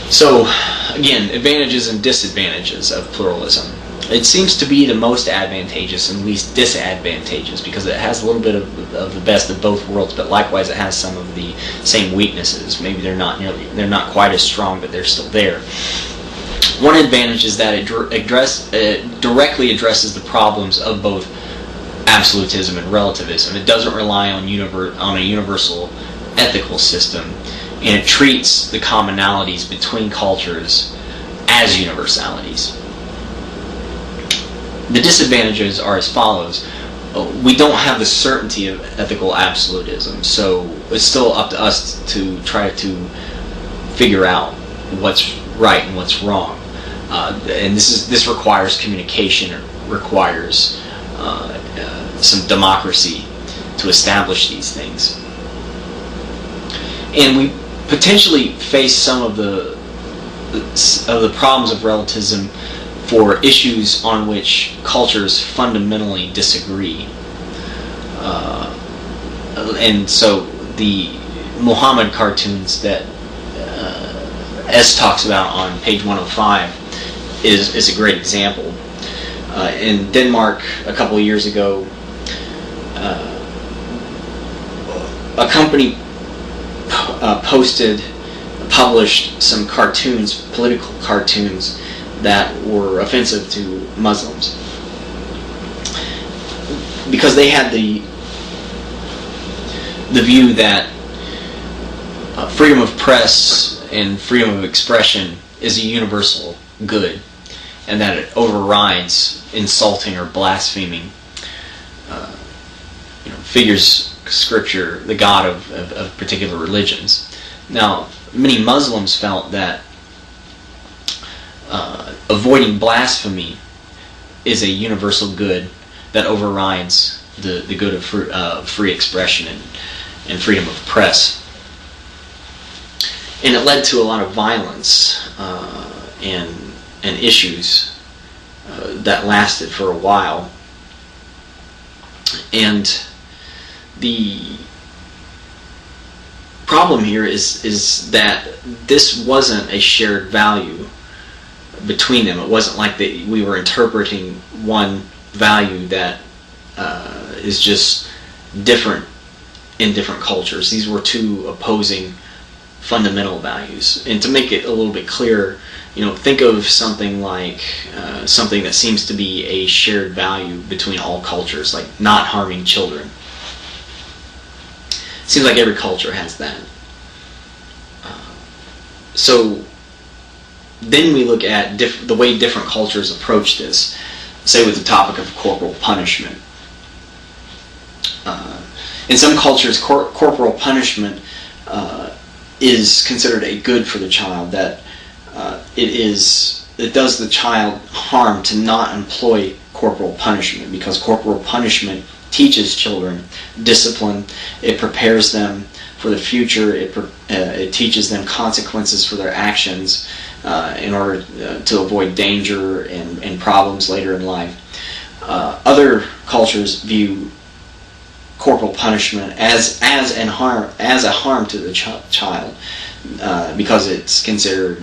So, again, advantages and disadvantages of pluralism. It seems to be the most advantageous and least disadvantageous because it has a little bit of the best of both worlds, but likewise it has some of the same weaknesses. Maybe they're not quite as strong, but they're still there. One advantage is that it directly addresses the problems of both absolutism and relativism. It doesn't rely on a universal ethical system, and it treats the commonalities between cultures as universalities. The disadvantages are as follows. We don't have the certainty of ethical absolutism, so it's still up to us to try to figure out what's right and what's wrong. And this requires communication. It requires some democracy to establish these things. And we potentially face some of the problems of relativism for issues on which cultures fundamentally disagree. And so the Muhammad cartoons that S talks about on page 105 is a great example. In Denmark a couple of years ago, a company published some cartoons, political cartoons, that were offensive to Muslims because they had the view that freedom of press and freedom of expression is a universal good, and that it overrides insulting or blaspheming figures, scripture, the God of particular religions. Now, many Muslims felt that avoiding blasphemy is a universal good that overrides the good of free expression and freedom of press. And it led to a lot of violence and issues that lasted for a while. And the problem here is that this wasn't a shared value between them. It wasn't like we were interpreting one value that is just different in different cultures. These were two opposing fundamental values. And to make it a little bit clearer, think of something like something that seems to be a shared value between all cultures, like not harming children. It seems like every culture has that. So then we look at the way different cultures approach this, say with the topic of corporal punishment. In some cultures, corporal punishment is considered a good for the child, that it does the child harm to not employ corporal punishment, because corporal punishment teaches children discipline, it prepares them for the future, it teaches them consequences for their actions in order to avoid danger and problems later in life. Other cultures view corporal punishment as a harm to the child because it's considered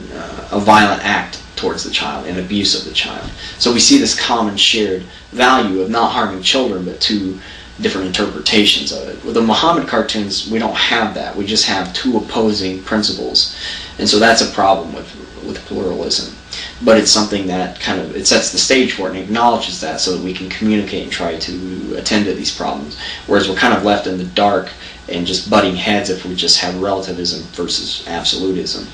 a violent act towards the child, an abuse of the child. So we see this common shared value of not harming children, but two different interpretations of it. With the Muhammad cartoons, we don't have that. We just have two opposing principles, and so that's a problem with pluralism. But it's something that it sets the stage for it and acknowledges that, so that we can communicate and try to attend to these problems. Whereas we're kind of left in the dark and just butting heads if we just have relativism versus absolutism.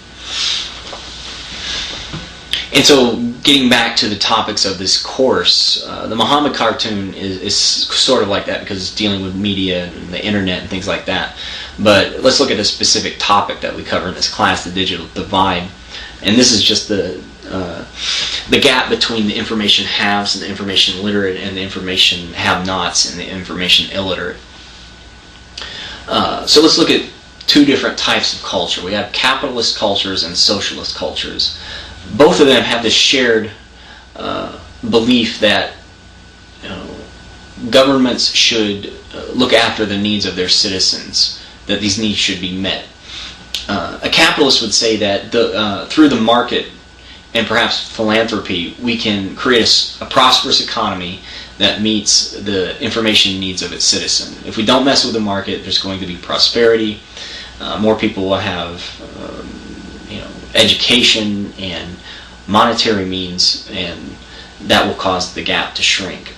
And so, getting back to the topics of this course, the Muhammad cartoon is sort of like that because it's dealing with media and the internet and things like that. But let's look at a specific topic that we cover in this class, the digital divide. And this is just the gap between the information haves and the information literate, and the information have-nots and the information illiterate. So let's look at two different types of culture. We have capitalist cultures and socialist cultures. Both of them have this shared belief that governments should look after the needs of their citizens, that these needs should be met. A capitalist would say that through the market and perhaps philanthropy, we can create a prosperous economy that meets the information needs of its citizen. If we don't mess with the market, there's going to be prosperity. More people will have education and monetary means, and that will cause the gap to shrink.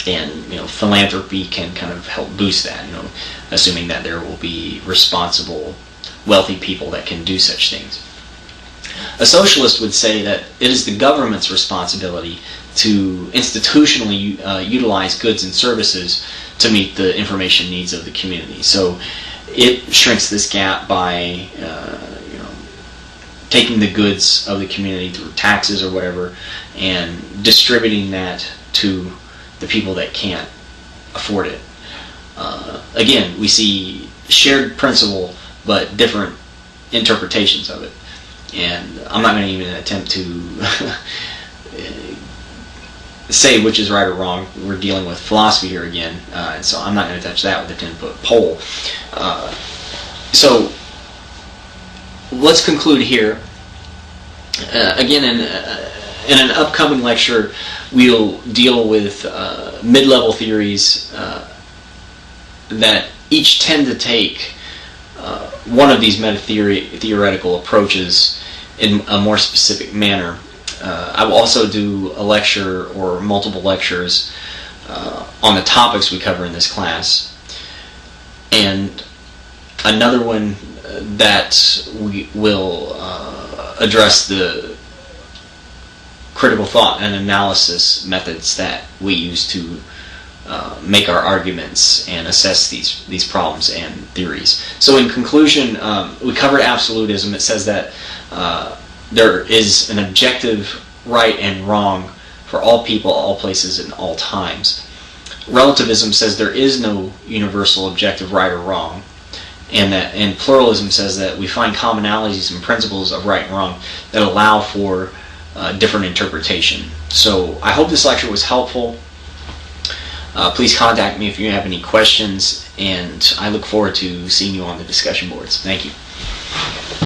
And philanthropy can kind of help boost that, assuming that there will be responsible, wealthy people that can do such things. A socialist would say that it is the government's responsibility to institutionally utilize goods and services to meet the information needs of the community. So it shrinks this gap by taking the goods of the community through taxes or whatever and distributing that to the people that can't afford it. Again, we see shared principle but different interpretations of it. And I'm not going to even attempt to say which is right or wrong. We're dealing with philosophy here again, and so I'm not going to touch that with a 10-foot pole. So let's conclude here. Again, in an upcoming lecture, we'll deal with mid-level theories that each tend to take one of these meta-theoretical approaches in a more specific manner. I will also do a lecture or multiple lectures on the topics we cover in this class, and another one that we will address the critical thought and analysis methods that we use to make our arguments and assess these problems and theories. So in conclusion, we covered absolutism. It says that there is an objective right and wrong for all people, all places, and all times. Relativism says there is no universal objective right or wrong, and pluralism says that we find commonalities and principles of right and wrong that allow for different interpretation. So I hope this lecture was helpful. Please contact me if you have any questions, and I look forward to seeing you on the discussion boards. Thank you.